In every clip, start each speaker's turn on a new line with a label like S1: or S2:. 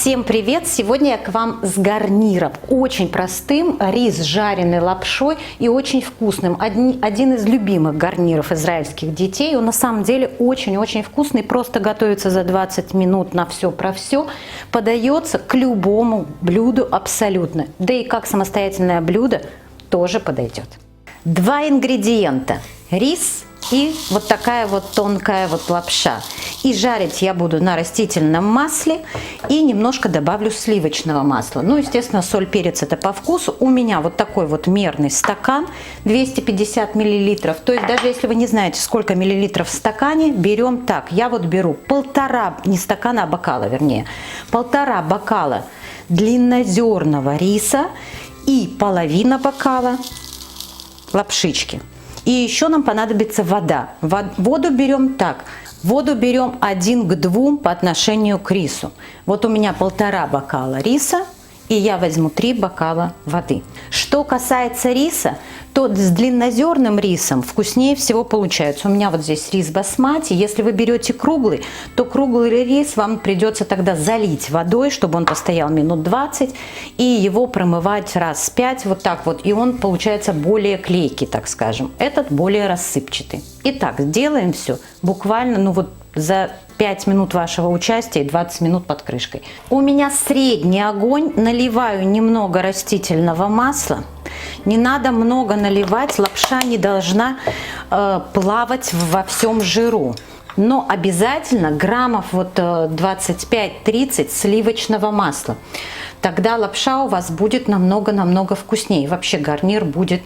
S1: Всем привет! Сегодня я к вам с гарниром. Очень простым, рис с жареной лапшой и очень вкусным. Один из любимых гарниров израильских детей. Он на самом деле очень-очень вкусный. Просто готовится за 20 минут на все про все. Подается к любому блюду абсолютно. Да и как самостоятельное блюдо тоже подойдет. Два ингредиента. Рис и вот такая вот тонкая вот лапша. И жарить я буду на растительном масле и немножко добавлю сливочного масла. Ну, естественно, соль, перец это по вкусу. У меня вот такой вот мерный стакан, 250 миллилитров. То есть даже если вы не знаете, сколько миллилитров в стакане, берем так. Я вот беру полтора, не стакана, а бокала, вернее, полтора бокала длиннозерного риса и половина бокала лапшички. И еще нам понадобится вода. Воду берем так. Воду берем 1 к 2 по отношению к рису. Вот у меня полтора бокала риса, и я возьму 3 бокала воды. Что касается риса, то с длиннозерным рисом вкуснее всего получается. У меня вот здесь рис басмати. Если вы берете круглый, то круглый рис вам придется тогда залить водой, чтобы он постоял минут 20, и его промывать раз 5, вот так вот. И он получается более клейкий, так скажем. Этот более рассыпчатый. Итак, делаем все буквально, ну вот за 5 минут вашего участия и 20 минут под крышкой. У меня средний огонь. Наливаю немного растительного масла. Не надо много наливать, лапша не должна плавать во всем жиру. Но обязательно граммов вот 25-30 сливочного масла. Тогда лапша у вас будет намного-намного вкуснее. Вообще гарнир будет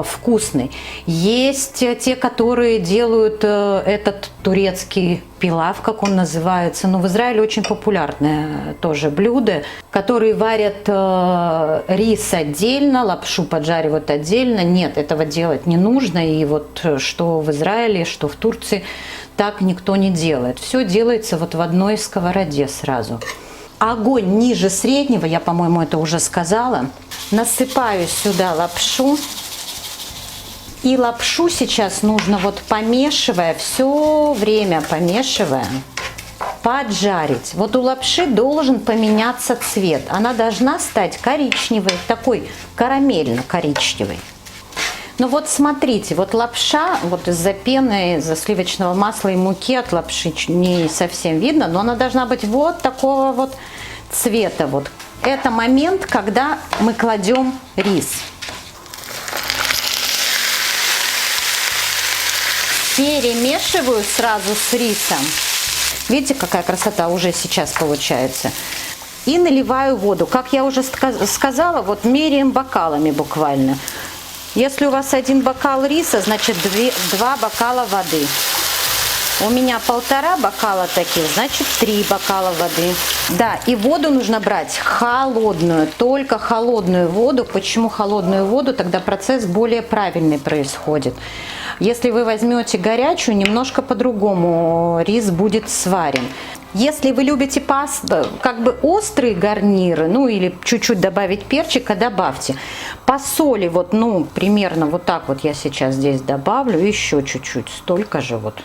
S1: вкусный. Есть те, которые делают этот турецкий пилав, как он называется. Но в Израиле очень популярное тоже блюдо, которые варят рис отдельно, лапшу поджаривают отдельно. Нет, этого делать не нужно. И вот что в Израиле, что в Турции, так никто не делает. Все делается вот в одной сковороде сразу. Огонь ниже среднего, я, по-моему, это уже сказала. Насыпаю сюда лапшу. И лапшу сейчас нужно вот помешивая, все время помешивая, поджарить. Вот у лапши должен поменяться цвет. Она должна стать коричневой, такой карамельно-коричневой. Но вот смотрите, вот лапша, вот из-за пены, из-за сливочного масла и муки от лапши не совсем видно, но она должна быть вот такого вот цвета. Вот. Это момент, когда мы кладем рис. Перемешиваю сразу с рисом. Видите, какая красота уже сейчас получается. И наливаю воду. Как я уже сказала, вот меряем бокалами буквально. Если у вас 1 бокал риса, значит 2 бокала воды. У меня 1,5 бокала таких, значит 3 бокала воды. Да, и воду нужно брать холодную, только холодную воду. Почему холодную воду? Тогда процесс более правильный происходит. Если вы возьмете горячую, немножко по-другому рис будет сварен. Если вы любите как бы острые гарниры, ну или чуть-чуть добавить перчика, добавьте. По соли, вот, ну, примерно вот так вот я сейчас здесь добавлю, еще чуть-чуть, столько же вот.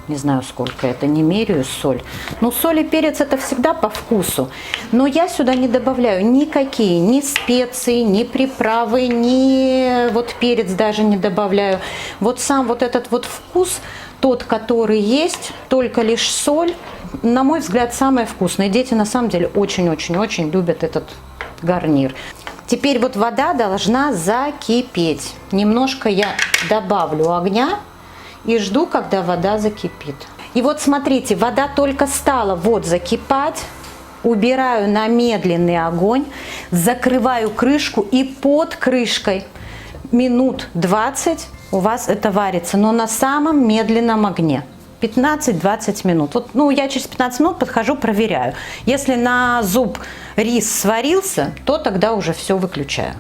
S1: Не знаю, сколько это, не меряю соль. Но соль и перец это всегда по вкусу. Но я сюда не добавляю никакие, ни специи, ни приправы, ни вот перец даже не добавляю. Вот сам вот этот вот вкус, тот, который есть, только лишь соль, на мой взгляд, самое вкусное. Дети на самом деле очень-очень-очень любят этот гарнир. Теперь вот вода должна закипеть. Немножко я добавлю огня и жду, когда вода закипит. И вот смотрите, вода только стала вот закипать. Убираю на медленный огонь, закрываю крышку, и под крышкой минут 20 у вас это варится, но на самом медленном огне. 15-20 минут. Вот, ну, я через 15 минут подхожу, проверяю. Если на зуб рис сварился, то тогда уже все выключаю.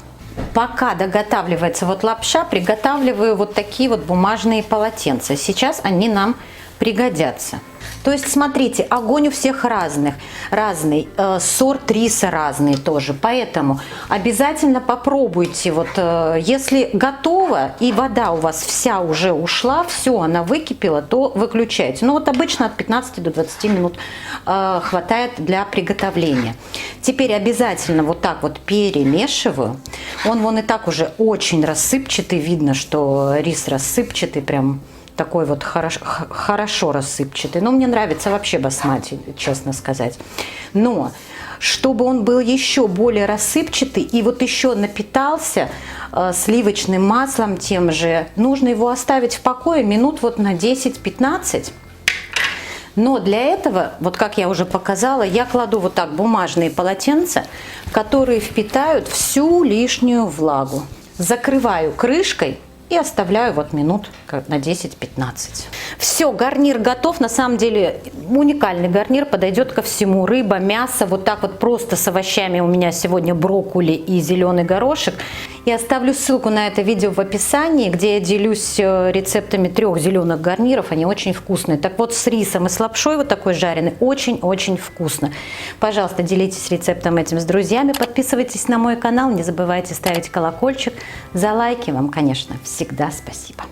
S1: Пока доготавливается вот лапша, приготавливаю вот такие вот бумажные полотенца. Сейчас они нам пригодятся. То есть, смотрите, огонь у всех разный, сорт риса разный тоже, поэтому обязательно попробуйте, вот если готово и вода у вас вся уже ушла, все, она выкипела, то выключайте. Ну вот обычно от 15 до 20 минут хватает для приготовления. Теперь обязательно вот так вот перемешиваю, он вон и так уже очень рассыпчатый, видно, что рис рассыпчатый, прям такой вот хорошо рассыпчатый. Но мне нравится вообще басмати, честно сказать. Но чтобы он был еще более рассыпчатый и вот еще напитался сливочным маслом тем же, нужно его оставить в покое минут вот на 10-15. Но для этого, вот как я уже показала, я кладу вот так бумажные полотенца, которые впитают всю лишнюю влагу. Закрываю крышкой и оставляю вот минут на 10-15. Все, гарнир готов. На самом деле уникальный гарнир, подойдет ко всему. Рыба, мясо, вот так вот просто с овощами. У меня сегодня брокколи и зеленый горошек. Я оставлю ссылку на это видео в описании, где я делюсь рецептами 3 зеленых гарниров. Они очень вкусные. Так вот, с рисом и с лапшой вот такой жареный очень-очень вкусно. Пожалуйста, делитесь рецептом этим с друзьями. Подписывайтесь на мой канал. Не забывайте ставить колокольчик. За лайки вам, конечно, всегда спасибо.